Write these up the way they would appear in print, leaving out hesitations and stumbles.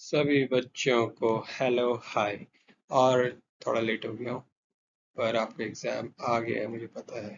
सभी बच्चों को हेलो हाय। और थोड़ा लेट हो गया हूँ, पर आपका एग्ज़ाम आ गया है मुझे पता है।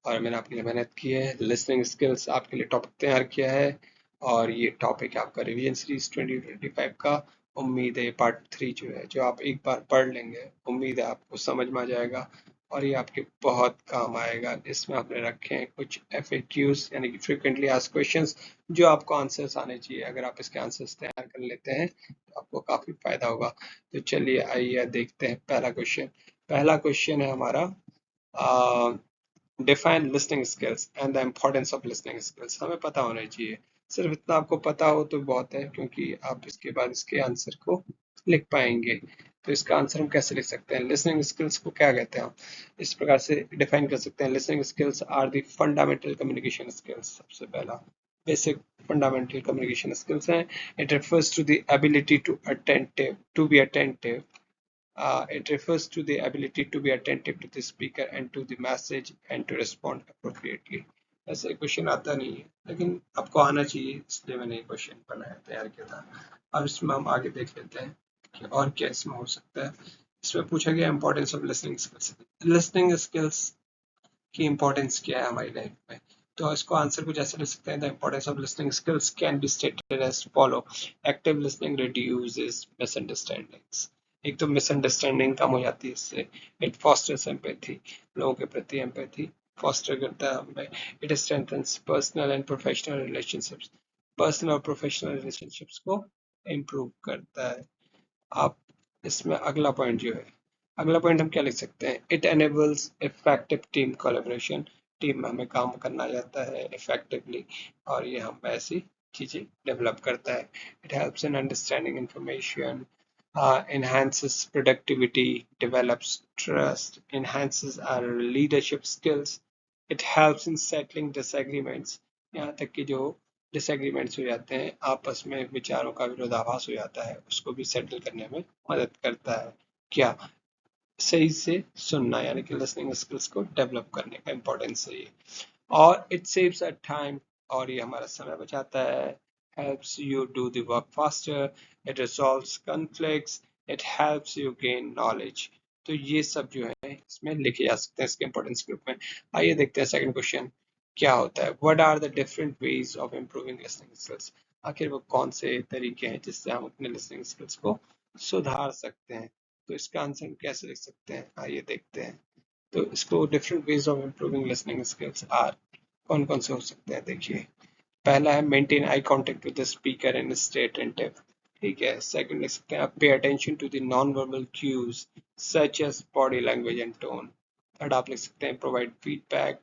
और मैंने आपके लिए मेहनत की है, लिसनिंग स्किल्स आपके लिए टॉपिक तैयार किया है। और ये टॉपिक आपका रिवीजन सीरीज 2025 का। उम्मीद है पार्ट 3 जो है, जो आप एक बार पढ़ लेंगे, उम्मीद है आपको समझ में आ जाएगा और ये आपके बहुत काम आएगा। इसमें आपने रखे हैं कुछ FAQs यानी कि फ्रिक्वेंटली आस्क्ड क्वेश्चंस, जो आपको आंसर्स आने चाहिए। अगर आप इसके आंसर्स तैयार कर लेते हैं तो आपको काफ़ी फायदा होगा। तो चलिए आइए देखते हैं पहला क्वेश्चन। पहला क्वेश्चन है हमारा, define listening skills and the importance of listening skills. हमें पता होना चाहिए, सिर्फ इतना आपको पता हो तो बहुत है, क्योंकि आप इसके बाद इसके आंसर को लिख पाएंगे। तो इसका आंसर हम कैसे लिख सकते हैं? लिसनिंग स्किल्स को क्या कहते हैं? हम इस प्रकार से डिफाइन कर सकते हैं, listening skills are the fundamental communication skills. सबसे पहला बेसिक फंडामेंटल कम्युनिकेशन स्किल्स हैं। It refers to the ability to be attentive. It refers to the ability to be attentive to the speaker and to the message and to respond appropriately. ऐसे question आता नहीं है, लेकिन आपको आना चाहिए, इसलिए मैंने ये क्वेश्चन बनाया, तैयार किया था। अब इसमें हम आगे देख लेते हैं कि और क्या इसमें हो सकता है। इसमें पूछा गया importance of listening skills. Listening skills की इंपॉर्टेंस क्या है हमारी लाइफ में? तो इसको आंसर कुछ ऐसे लिख सकते हैं, the importance of listening skills can be stated as follow. Active listening reduces misunderstandings. एक तो मिसअंडरस्टैंडिंग कम हो जाती है इससे। इट फॉस्टर्स एम्पैथी, लोगों के प्रति एम्पैथी फॉस्टर करता है हमें। It strengthens personal and professional relationships, personal और प्रोफेशनल रिलेशनशिप्स को इम्प्रूव करता है। आप इसमें अगला पॉइंट जो है, अगला पॉइंट हम क्या लिख सकते हैं? It enables effective team collaboration. Team में हमें काम करना जाता है इफेक्टिवली, और ये हम ऐसी चीजें डेवलप करता है। It helps in understanding information, enhances productivity, develops trust, enhances our leadership skills. It helps in settling disagreements. यहाँ तक कि जो डिसएग्रीमेंट्स हो जाते हैं, आपस में विचारों का विरोधाभास हो जाता है, उसको भी सेटल करने में मदद करता है। क्या? सही से सुनना, यानी कि लिसनिंग स्किल्स को डेवलप करने का इम्पोर्टेंस है ये। और इट सेव्स अ टाइम, और ये हमारा समय बचाता है। Helps you do the work faster, it resolves conflicts, it helps you gain knowledge. तो ये सब जो है इसमें लिखे जा सकते हैं इसके इम्पोर्टेंस ग्रुप में। आइए देखते हैं सेकंड क्वेश्चन क्या होता है। What are the different ways of improving listening skills? आखिर वो कौन से तरीके हैं जिससे हम अपने लिसनिंग स्किल्स को सुधार सकते हैं? तो इसका आंसर हम कैसे लिख सकते हैं, आइए देखते हैं। तो इसको different ways of improving listening skills are, कौन कौन से हो सकते हैं देखिए। पहला है maintain eye contact with the speaker and stay attentive. ठीक है। सेकंड लिख सकते हैं आप pay attention to the non verbal cues such as body language and tone. Third आप लिख सकते हैं प्रोवाइड फीडबैक।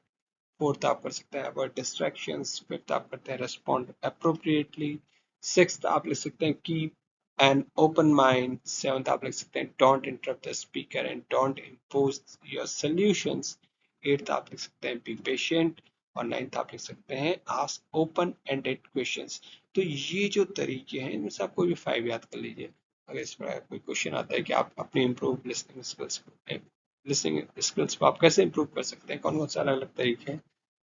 फोर्थ आप कर सकते हैं अवॉइड डिस्ट्रैक्शंस। फिफ्थ आप करते हैं रेस्पॉन्ड अप्रोप्रिएटली। सिक्स्थ आप लिख सकते हैं keep an open mind. Seventh आप लिख सकते हैं don't interrupt the speaker and don't impose your solutions. Eighth आप लिख सकते हैं बी पेशेंट। और नाइन्थ आप लिख सकते हैं आस्क ओपन एंडेड क्वेश्चंस। तो ये जो तरीके हैं, इनमें से आप कोई भी 5 याद कर लीजिए। अगर इस पर कोई क्वेश्चन आता है कि आप अपनी इम्प्रूव लिसनिंग स्किल्स को आप कैसे इम्प्रूव कर सकते हैं, कौन कौन से अलग अलग तरीके हैं,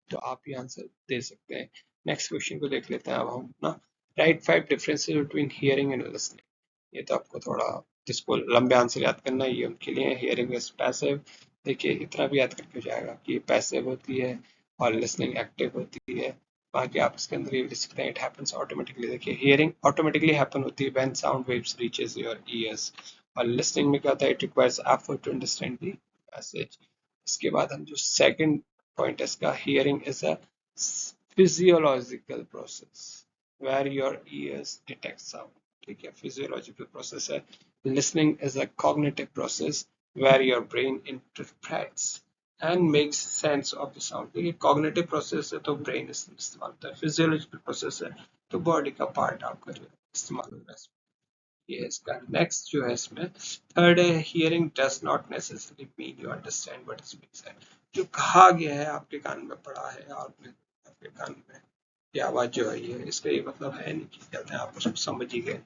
तो आप ये आंसर दे सकते हैं। नेक्स्ट क्वेश्चन को देख लेते हैं अब हम ना। Right 5 differences between hearing and listening. ये तो आपको थोड़ा, जिसको लंबे आंसर याद करना है, ये उनके लिए। Hearing is passive. देखिए इतना भी याद करके हो जाएगा कि पैसिव होती है और लिसनिंग एक्टिव होती है। बाकी आप इसके अंदर ये लिख सकते हैं इट हैपेंस ऑटोमेटिकली। देखिए हियरिंग ऑटोमेटिकली हैपन होती है when sound waves reaches your ears, और लिसनिंग में क्या होता है, it requires effort to understand the message. इसके बाद हम जो सेकंड पॉइंट है इसका, hearing is a physiological process where your ears detect sound। ठीक है, physiological process है। listening is a cognitive process where your brain interprets and makes sense of the sound। देखिए cognitive process है तो brain इस्तेमाल होता है, physiological process है तो body का part आपका जो इस्तेमाल होता है। ये इसका नेक्स्ट जो है इसमें थर्ड है, hearing does not necessarily mean you understand what is being said. जो कहा गया है आपके कान में पड़ा है और आपके कान में ये आवाज जो है, ये इसका ये मतलब है नहीं कि कहते हैं आप उसको समझ ही गए।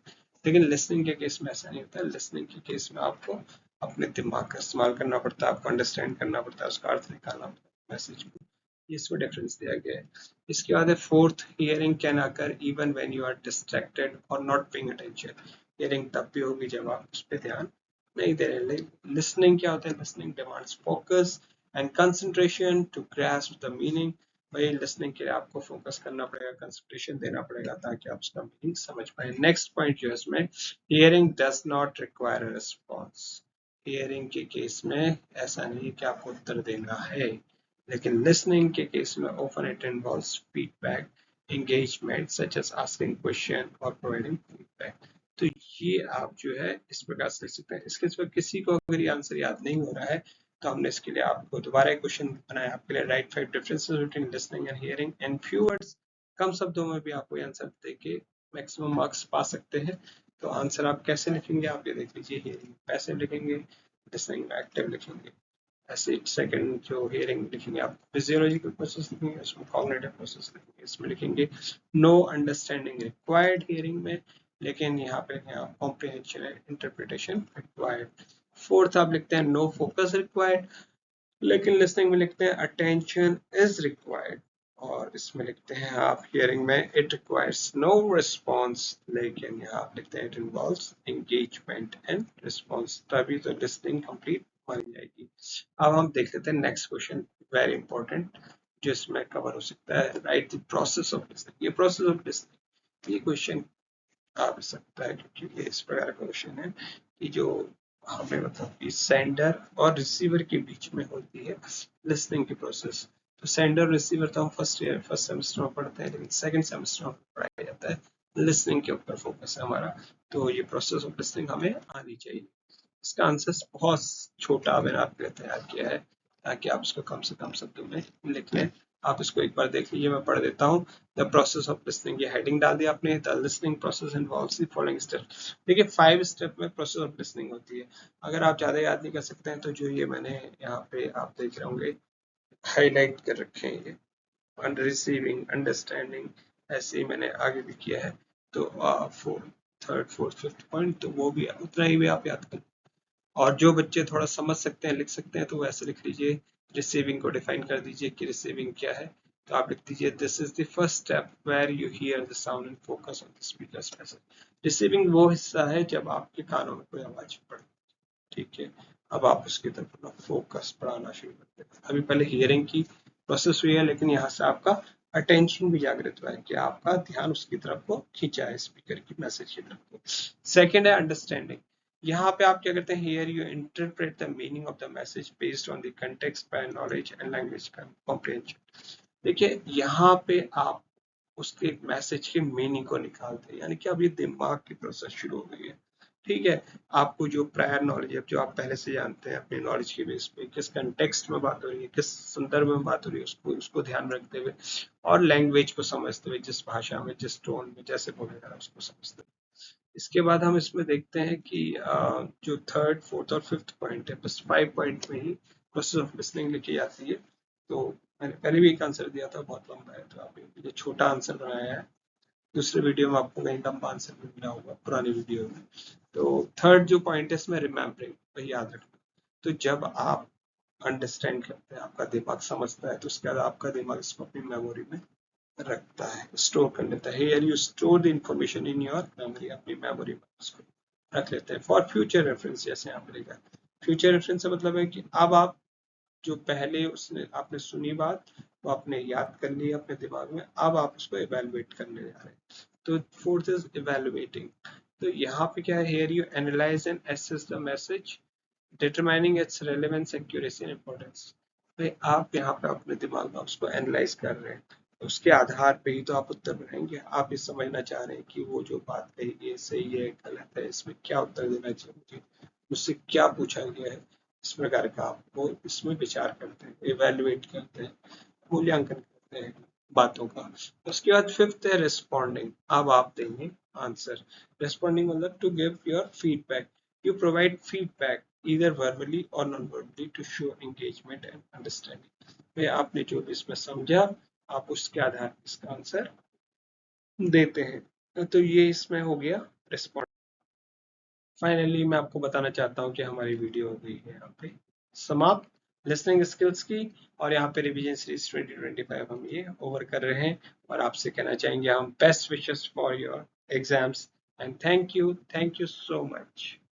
लेकिन लिसनिंग के केस में ऐसा नहीं होता है। लिसनिंग के केस में आपको अपने दिमाग का इस्तेमाल करना पड़ता है, आपको अंडरस्टैंड करना पड़ता है, उसका अर्थ निकालना पड़ता है मैसेज को। इसमें डिफरेंस दिया गया है। इसके बाद है fourth, hearing can occur even when you are distracted और नॉट पेइंग अटेंशन। हियरिंग तब भी होगी जब आप उस पर ध्यान नहीं दे रहे। लिसनिंग क्या होता है? Listening demands focus and concentration to grasp the meaning. भाई लिसनिंग के लिए आपको फोकस करना पड़ेगा, कंसंट्रेशन देना पड़ेगा ताकि आप उसका मीनिंग समझ पाए। नेक्स्ट पॉइंट जो है इसमें, hearing does not require a response. Hearing के केस में ऐसा नहीं है कि आपको उत्तर देना है, लेकिन लिसनिंग के केस में often it involves feedback, engagement such as asking question or providing feedback। तो ये आप जो है इस प्रकार से लिख सकते हैं। इसके सिवा किसी को अगर ये आंसर याद नहीं हो रहा है तो हमने इसके लिए आपको दोबारा एक क्वेश्चन बनाया आपके लिए, right 5 differences between listening and hearing in few words. कम शब्दों में भी आपको आंसर देके मैक्सिमम मार्क्स पा सकते हैं। तो आंसर आप कैसे लिखेंगे आप ये देख लीजिए। हियरिंग पैसिव लिखेंगे, लिसनिंग में एक्टिव लिखेंगे। ऐसे सेकंड जो हियरिंग लिखेंगे आप फिजियोलॉजिकल प्रोसेस लिखेंगे, इसमें कॉग्निटिव प्रोसेस लिखेंगे, इसमें लिखेंगे नो अंडरस्टैंडिंग रिक्वायर्ड हियरिंग में, लेकिन यहाँ पे आप comprehension and interpretation required. Fourth आप लिखते हैं नो फोकस रिक्वायर्ड, लेकिन लिसनिंग में लिखते हैं अटेंशन इज रिक्वायर्ड। और इसमें लिखते हैं आप हियरिंग में इट रिक्वायर्स नो रिस्पॉन्स, लेकिन यहाँ आप लिखते हैं it involves engagement and response, तभी तो लिसनिंग कंप्लीट मानी जाएगी। अब हम देख लेते हैं नेक्स्ट क्वेश्चन, वेरी इंपॉर्टेंट, जो इसमें कवर हो सकता है। Right the process of listening. ये प्रोसेस ऑफ लिसनिंग, ये क्वेश्चन आ भी सकता है क्योंकि ये इस प्रकार का क्वेश्चन है कि जो हमें मतलब कि सेंडर और रिसीवर के बीच में होती है लिसनिंग की प्रोसेस। तो सेंडर रिसीवर तो हम फर्स्ट सेमेस्टर में पढ़ते हैं, लेकिन सेकंड सेमेस्टर में पढ़ाया जाता है लिसनिंग के ऊपर फोकस है हमारा। तो ये प्रोसेस ऑफ लिसनिंग हमें आनी चाहिए। इसका आंसर बहुत छोटा मैंने आपके लिए तैयार किया है ताकि आप इसको कम से कम शब्दों में लिख लें। आप इसको एक बार देख लीजिए, मैं पढ़ देता हूँ। द प्रोसेस ऑफ लिसनिंग, ये हेडिंग डाल दिया आपने। The listening process involves the following step. देखिए 5 स्टेप में प्रोसेस ऑफ लिसनिंग होती है। अगर आप ज्यादा याद नहीं कर सकते हैं तो जो ये मैंने यहाँ पे आप देख रहे होंगे हाईलाइट कर रखे हैं ये, अंडर रिसीविंग, अंडरस्टैंडिंग, ऐसे ही मैंने आगे भी किया है। तो थर्ड फोर्थ फिफ्थ पॉइंट तो वो भी उतना ही भी आप याद कर। और जो बच्चे थोड़ा समझ सकते हैं लिख सकते हैं तो वैसे लिख लीजिए। रिसीविंग को डिफाइन कर दीजिए कि रिसीविंग क्या है। तो आप लिख दीजिए this is the first step where you hear the sound and focus on the speaker's message. Receiving वो हिस्सा है जब आपके कानों में कोई आवाज पड़े, ठीक है। अब आप उसकी तरफ अपना फोकस बढ़ाना शुरू करते हैं। अभी पहले हियरिंग की प्रोसेस हुई है, लेकिन यहाँ से आपका अटेंशन भी जागृत हुआ है कि आपका ध्यान उसकी तरफ को खींचा है, स्पीकर की मैसेज की तरफ को। सेकेंड है अंडरस्टैंडिंग। यहाँ पे आप क्या करते हैं, here you interpret the meaning of the message based on the context by knowledge and language comprehension. देखिए यहाँ पे आप उसके मैसेज के मीनिंग को निकालते हैं, यानी कि अब ये दिमाग की प्रोसेस शुरू हो गई है, ठीक है। आपको जो प्रायर नॉलेज है, जो आप पहले से जानते हैं अपनी नॉलेज के बेस पे, किस कंटेक्स्ट में बात हो रही है, किस संदर्भ में बात हो रही है, उसको ध्यान रखते हुए और लैंग्वेज को समझते हुए, जिस भाषा में जिस टोन में जैसे बोला जा रहा है उसको समझते हुए। इसके बाद हम इसमें देखते हैं कि जो थर्ड फोर्थ और फिफ्थ पॉइंट है, बस 5 पॉइंट में ही प्रोसेस ऑफ लिसनिंग लिखी जाती है। तो मैंने पहले भी एक आंसर दिया था, बहुत लंबा है, तो आप ये छोटा आंसर बनाया है। दूसरे वीडियो में आपको कहीं लंबा आंसर भी मिला होगा पुरानी वीडियो में। तो थर्ड जो पॉइंट है इसमें रिमेम्बरिंग, वही याद रखना। तो जब आप अंडरस्टैंड करते हैं, आपका दिमाग समझता है, तो उसके बाद आपका दिमाग इसको अपनी मेमोरी में रखता है, स्टोर कर लेता है। Here you store the information in your memory, अपनी मेमोरी में उसको रख लेते हैं फॉर फ्यूचर रेफरेंस। जैसे यहाँ मिलेगा फ्यूचर रेफरेंस से मतलब है कि अब आप जो पहले उसने आपने सुनी बात वो आपने याद कर ली अपने दिमाग में, अब आप उसको इवेलुएट करने जा रहे हैं। तो फोर्थ इज इवेलुएटिंग। तो यहाँ पे क्या है, here you analyse and assess the message determining its relevance, accuracy and importance. तो आप यहाँ पे अपने दिमाग में उसको एनालाइज कर रहे हैं, तो उसके आधार पे ही तो आप उत्तर बनाएंगे। आप ये समझना चाह रहे हैं कि वो जो बात कही है सही है गलत है, इसमें क्या उत्तर देना चाहिए मुझे, मुझसे क्या पूछा गया है, इस प्रकार का आप वो इसमें विचार करते हैं, इवेल्युएट करते हैं, मूल्यांकन करते हैं बातों का। उसके बाद फिफ्थ है रिस्पॉन्डिंग। अब आप देंगे आंसर। रिस्पॉन्डिंग मतलब to give your feedback, you provide feedback either verbally or non-verbally to show engagement and understanding। वे आपने जो भी इसमें समझा आप उसके आधार पर इसका आंसर देते हैं। तो ये इसमें हो गया रिस्पॉन्ड। फाइनली मैं आपको बताना चाहता हूँ कि हमारी वीडियो हो गई है यहाँ पे समाप्त लिसनिंग स्किल्स की, और यहाँ पे रिवीजन सीरीज 2025 हम ये ओवर कर रहे हैं। और आपसे कहना चाहेंगे हम best wishes for your exams and thank you so much.